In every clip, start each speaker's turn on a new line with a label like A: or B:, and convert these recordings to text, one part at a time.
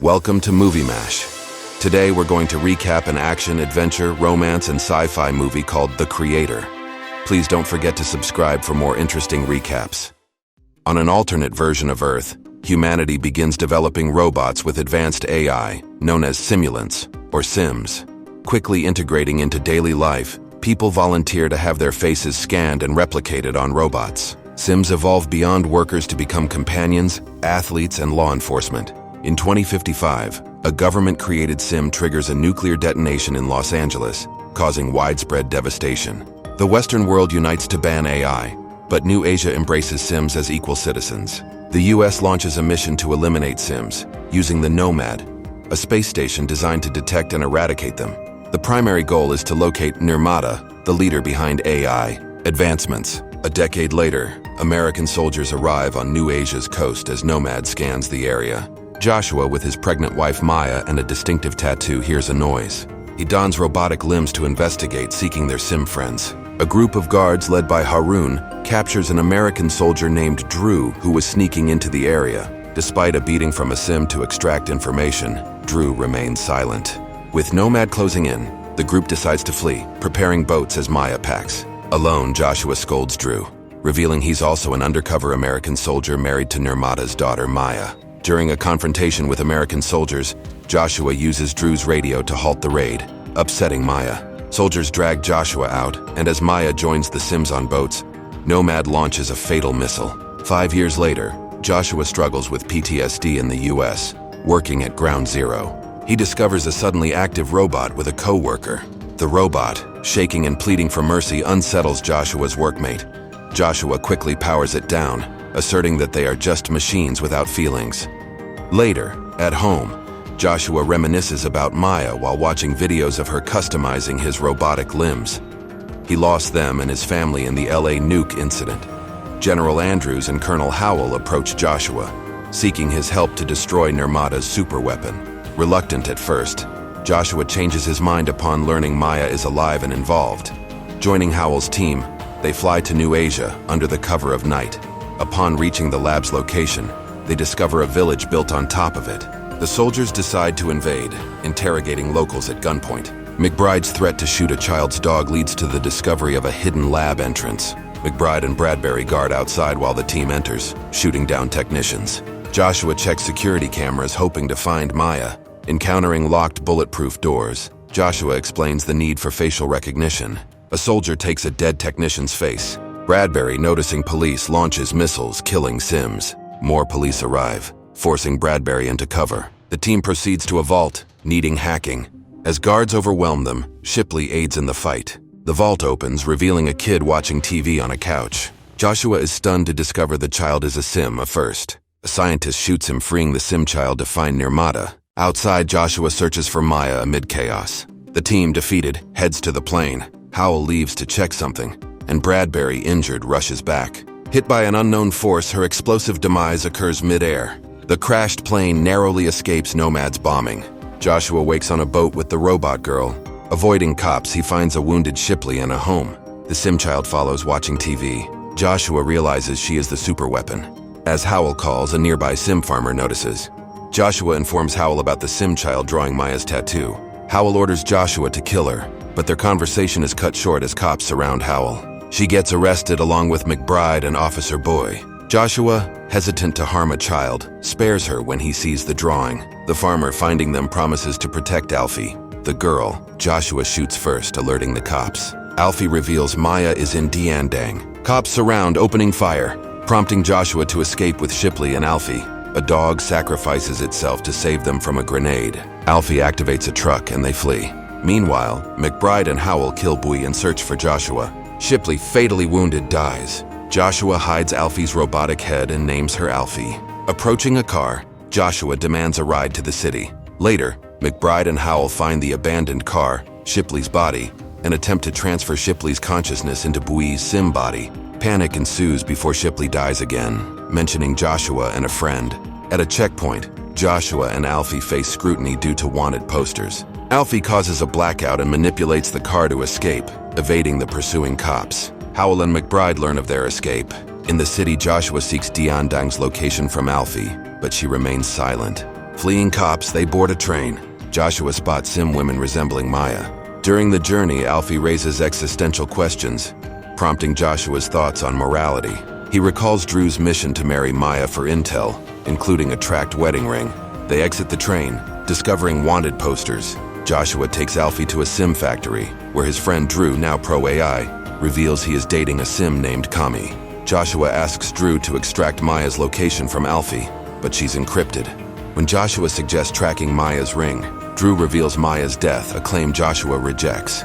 A: Welcome to Movie Mash. Today we're going to recap an action, adventure, romance, and sci-fi movie called The Creator. Please don't forget to subscribe for more interesting recaps. On an alternate version of Earth, humanity begins developing robots with advanced AI, known as simulants, or Sims. Quickly integrating into daily life, people volunteer to have their faces scanned and replicated on robots. Sims evolve beyond workers to become companions, athletes, and law enforcement. In 2055, a government-created Sim triggers a nuclear detonation in Los Angeles, causing widespread devastation. The Western world unites to ban AI, but New Asia embraces Sims as equal citizens. The US launches a mission to eliminate Sims, using the Nomad, a space station designed to detect and eradicate them. The primary goal is to locate Nirmata, the leader behind AI advancements. A decade later, American soldiers arrive on New Asia's coast as Nomad scans the area. Joshua, with his pregnant wife Maya and a distinctive tattoo, hears a noise. He dons robotic limbs to investigate, seeking their Sim friends. A group of guards led by Harun captures an American soldier named Drew who was sneaking into the area. Despite a beating from a Sim to extract information, Drew remains silent. With Nomad closing in, the group decides to flee, preparing boats as Maya packs. Alone, Joshua scolds Drew, revealing he's also an undercover American soldier married to Nirmata's daughter Maya. During a confrontation with American soldiers, Joshua uses Drew's radio to halt the raid, upsetting Maya. Soldiers drag Joshua out, and as Maya joins the Sims on boats, Nomad launches a fatal missile. 5 years later, Joshua struggles with PTSD in the US, working at Ground Zero. He discovers a suddenly active robot with a co-worker. The robot, shaking and pleading for mercy, unsettles Joshua's workmate. Joshua quickly powers it down, asserting that they are just machines without feelings. Later, at home, Joshua reminisces about Maya while watching videos of her customizing his robotic limbs. He lost them and his family in the LA nuke incident. General Andrews and Colonel Howell approach Joshua, seeking his help to destroy Nirmata's superweapon. Reluctant at first, Joshua changes his mind upon learning Maya is alive and involved. Joining Howell's team, they fly to New Asia under the cover of night. Upon reaching the lab's location, they discover a village built on top of it. The soldiers decide to invade, interrogating locals at gunpoint. McBride's threat to shoot a child's dog leads to the discovery of a hidden lab entrance. McBride and Bradbury guard outside while the team enters, shooting down technicians. Joshua checks security cameras hoping to find Maya. Encountering locked bulletproof doors, Joshua explains the need for facial recognition. A soldier takes a dead technician's face. Bradbury, noticing police, launches missiles, killing Sims. More police arrive, forcing Bradbury into cover. The team proceeds to a vault, needing hacking. As guards overwhelm them, Shipley aids in the fight. The vault opens, revealing a kid watching TV on a couch. Joshua is stunned to discover the child is a Sim first. A scientist shoots him, freeing the Sim child to find Nirmata. Outside, Joshua searches for Maya amid chaos. The team, defeated, heads to the plane. Howell leaves to check something, and Bradbury, injured, rushes back. Hit by an unknown force, her explosive demise occurs mid-air. The crashed plane narrowly escapes Nomad's bombing. Joshua wakes on a boat with the robot girl. Avoiding cops, he finds a wounded Shipley in a home. The Sim child follows, watching TV. Joshua realizes she is the superweapon. As Howell calls, a nearby Sim farmer notices. Joshua informs Howell about the Sim child drawing Maya's tattoo. Howell orders Joshua to kill her, but their conversation is cut short as cops surround Howell. She gets arrested along with McBride and Officer Boy. Joshua, hesitant to harm a child, spares her when he sees the drawing. The farmer, finding them, promises to protect Alfie. The girl, Joshua shoots first, alerting the cops. Alfie reveals Maya is in Diandang. Cops surround, opening fire, prompting Joshua to escape with Shipley and Alfie. A dog sacrifices itself to save them from a grenade. Alfie activates a truck and they flee. Meanwhile, McBride and Howell kill Bui and search for Joshua. Shipley, fatally wounded, dies. Joshua hides Alfie's robotic head and names her Alfie. Approaching a car, Joshua demands a ride to the city. Later, McBride and Howell find the abandoned car, Shipley's body, and attempt to transfer Shipley's consciousness into Bui's Sim body. Panic ensues before Shipley dies again, mentioning Joshua and a friend. At a checkpoint, Joshua and Alfie face scrutiny due to wanted posters. Alfie causes a blackout and manipulates the car to escape, evading the pursuing cops. Howell and McBride learn of their escape. In the city, Joshua seeks Diandang's location from Alfie, but she remains silent. Fleeing cops, they board a train. Joshua spots sim women resembling Maya. During the journey, Alfie raises existential questions, prompting Joshua's thoughts on morality. He recalls Drew's mission to marry Maya for intel, including a tracked wedding ring. They exit the train, discovering wanted posters. Joshua takes Alfie to a sim factory, where his friend Drew, now pro-AI, reveals he is dating a sim named Kami. Joshua asks Drew to extract Maya's location from Alfie, but she's encrypted. When Joshua suggests tracking Maya's ring, Drew reveals Maya's death, a claim Joshua rejects.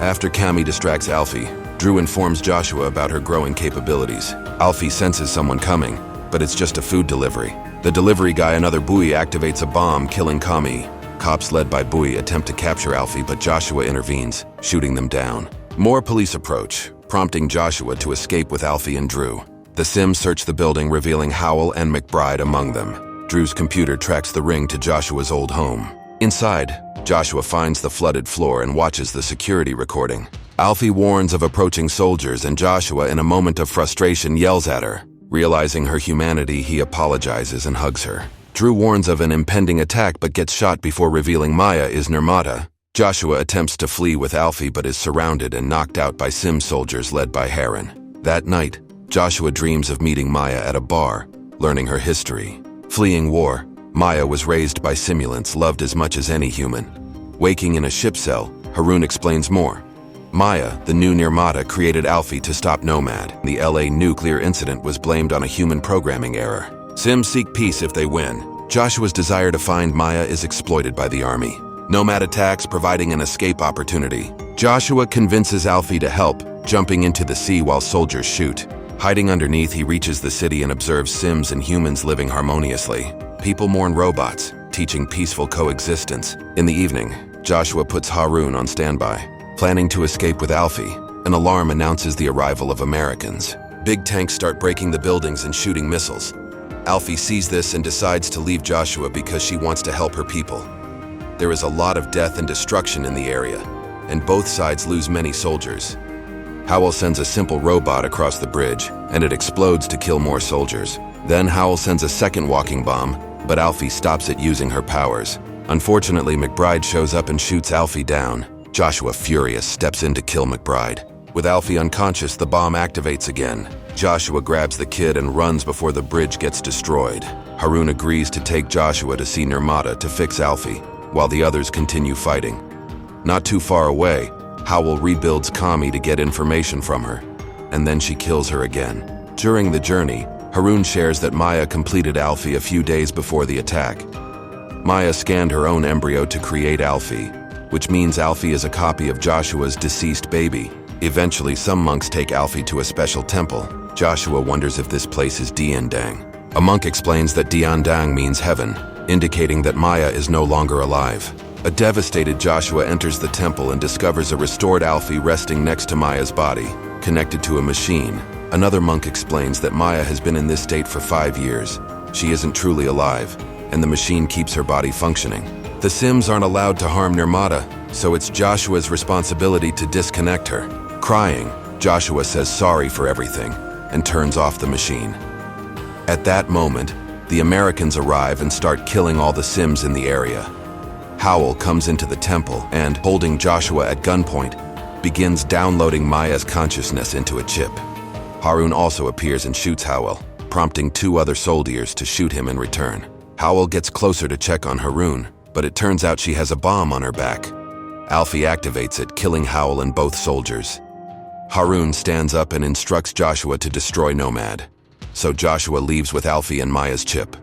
A: After Kami distracts Alfie, Drew informs Joshua about her growing capabilities. Alfie senses someone coming, but it's just a food delivery. The delivery guy, another buoy, activates a bomb, killing Kami. Cops led by Buoy attempt to capture Alfie, but Joshua intervenes, shooting them down. More police approach, prompting Joshua to escape with Alfie and Drew. The Sims search the building, revealing Howell and McBride among them. Drew's computer tracks the ring to Joshua's old home. Inside, Joshua finds the flooded floor and watches the security recording. Alfie warns of approaching soldiers, and Joshua, in a moment of frustration, yells at her. Realizing her humanity, he apologizes and hugs her. Drew warns of an impending attack but gets shot before revealing Maya is Nirmata. Joshua attempts to flee with Alfie but is surrounded and knocked out by Sim soldiers led by Heron. That night, Joshua dreams of meeting Maya at a bar, learning her history. Fleeing war, Maya was raised by simulants, loved as much as any human. Waking in a ship cell, Harun explains more. Maya, the new Nirmata, created Alfie to stop Nomad. The LA nuclear incident was blamed on a human programming error. Sims seek peace if they win. Joshua's desire to find Maya is exploited by the army. Nomad attacks, providing an escape opportunity. Joshua convinces Alfie to help, jumping into the sea while soldiers shoot. Hiding underneath, he reaches the city and observes Sims and humans living harmoniously. People mourn robots, teaching peaceful coexistence. In the evening, Joshua puts Harun on standby. Planning to escape with Alfie, an alarm announces the arrival of Americans. Big tanks start breaking the buildings and shooting missiles. Alfie sees this and decides to leave Joshua because she wants to help her people. There is a lot of death and destruction in the area, and both sides lose many soldiers. Howell sends a simple robot across the bridge, and it explodes to kill more soldiers. Then Howell sends a second walking bomb, but Alfie stops it using her powers. Unfortunately, McBride shows up and shoots Alfie down. Joshua, furious, steps in to kill McBride. With Alfie unconscious, the bomb activates again. Joshua grabs the kid and runs before the bridge gets destroyed. Harun agrees to take Joshua to see Nirmata to fix Alfie, while the others continue fighting. Not too far away, Howell rebuilds Kami to get information from her, and then she kills her again. During the journey, Harun shares that Maya completed Alfie a few days before the attack. Maya scanned her own embryo to create Alfie, which means Alfie is a copy of Joshua's deceased baby. Eventually, some monks take Alfie to a special temple. Joshua wonders if this place is Diandang. A monk explains that Diandang means heaven, indicating that Maya is no longer alive. A devastated Joshua enters the temple and discovers a restored Alfie resting next to Maya's body, connected to a machine. Another monk explains that Maya has been in this state for 5 years. She isn't truly alive, and the machine keeps her body functioning. The Sims aren't allowed to harm Nirmata, so it's Joshua's responsibility to disconnect her. Crying, Joshua says sorry for everything and turns off the machine. At that moment, the Americans arrive and start killing all the Sims in the area. Howell comes into the temple and, holding Joshua at gunpoint, begins downloading Maya's consciousness into a chip. Harun also appears and shoots Howell, prompting 2 other soldiers to shoot him in return. Howell gets closer to check on Harun, but it turns out she has a bomb on her back. Alfie activates it, killing Howell and both soldiers. Harun stands up and instructs Joshua to destroy Nomad, so Joshua leaves with Alfie and Maya's chip.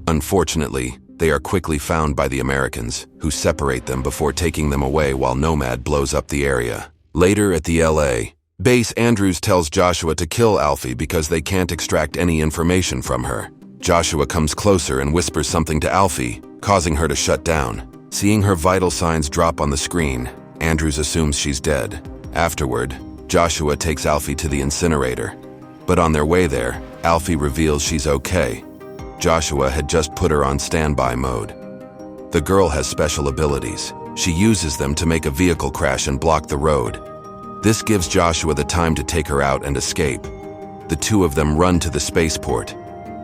A: Unfortunately, they are quickly found by the Americans, who separate them before taking them away while Nomad blows up the area. Later at the LA base, Andrews tells Joshua to kill Alfie because they can't extract any information from her. Joshua comes closer and whispers something to Alfie, causing her to shut down. Seeing her vital signs drop on the screen, Andrews assumes she's dead. Afterward, Joshua takes Alfie to the incinerator. But on their way there, Alfie reveals she's okay. Joshua had just put her on standby mode. The girl has special abilities. She uses them to make a vehicle crash and block the road. This gives Joshua the time to take her out and escape. The 2 of them run to the spaceport.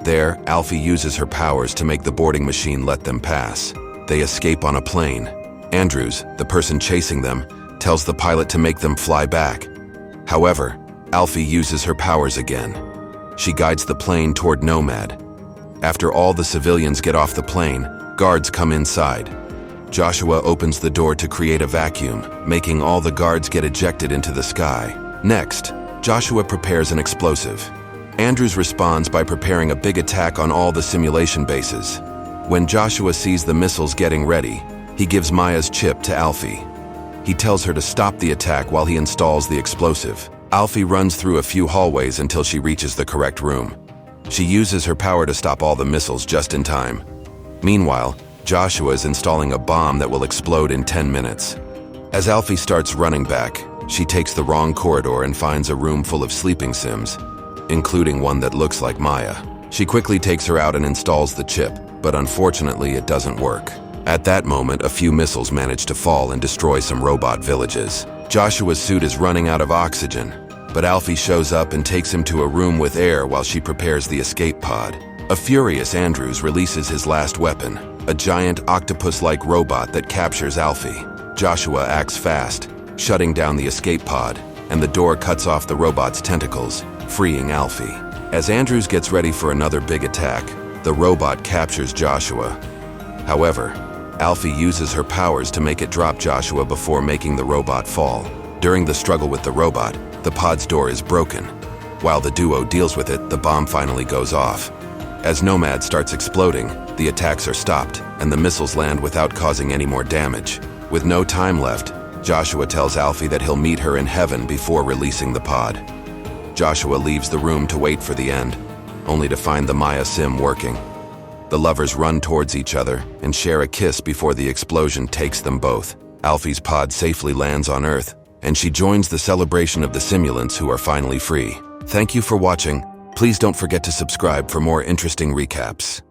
A: There, Alfie uses her powers to make the boarding machine let them pass. They escape on a plane. Andrews, the person chasing them, tells the pilot to make them fly back. However, Alfie uses her powers again. She guides the plane toward Nomad. After all the civilians get off the plane, guards come inside. Joshua opens the door to create a vacuum, making all the guards get ejected into the sky. Next, Joshua prepares an explosive. Andrews responds by preparing a big attack on all the simulation bases. When Joshua sees the missiles getting ready, he gives Maya's chip to Alfie. He tells her to stop the attack while he installs the explosive. Alfie runs through a few hallways until she reaches the correct room. She uses her power to stop all the missiles just in time. Meanwhile, Joshua is installing a bomb that will explode in 10 minutes. As Alfie starts running back, she takes the wrong corridor and finds a room full of sleeping sims, including one that looks like Maya. She quickly takes her out and installs the chip, but unfortunately it doesn't work. At that moment, a few missiles manage to fall and destroy some robot villages. Joshua's suit is running out of oxygen, but Alfie shows up and takes him to a room with air while she prepares the escape pod. A furious Andrews releases his last weapon, a giant octopus-like robot that captures Alfie. Joshua acts fast, shutting down the escape pod, and the door cuts off the robot's tentacles, freeing Alfie. As Andrews gets ready for another big attack, the robot captures Joshua. However, Alfie uses her powers to make it drop Joshua before making the robot fall. During the struggle with the robot, the pod's door is broken. While the duo deals with it, the bomb finally goes off. As Nomad starts exploding, the attacks are stopped, and the missiles land without causing any more damage. With no time left, Joshua tells Alfie that he'll meet her in heaven before releasing the pod. Joshua leaves the room to wait for the end, only to find the Maya sim working. The lovers run towards each other and share a kiss before the explosion takes them both. Alfie's pod safely lands on Earth, and she joins the celebration of the simulants who are finally free. Thank you for watching. Please don't forget to subscribe for more interesting recaps.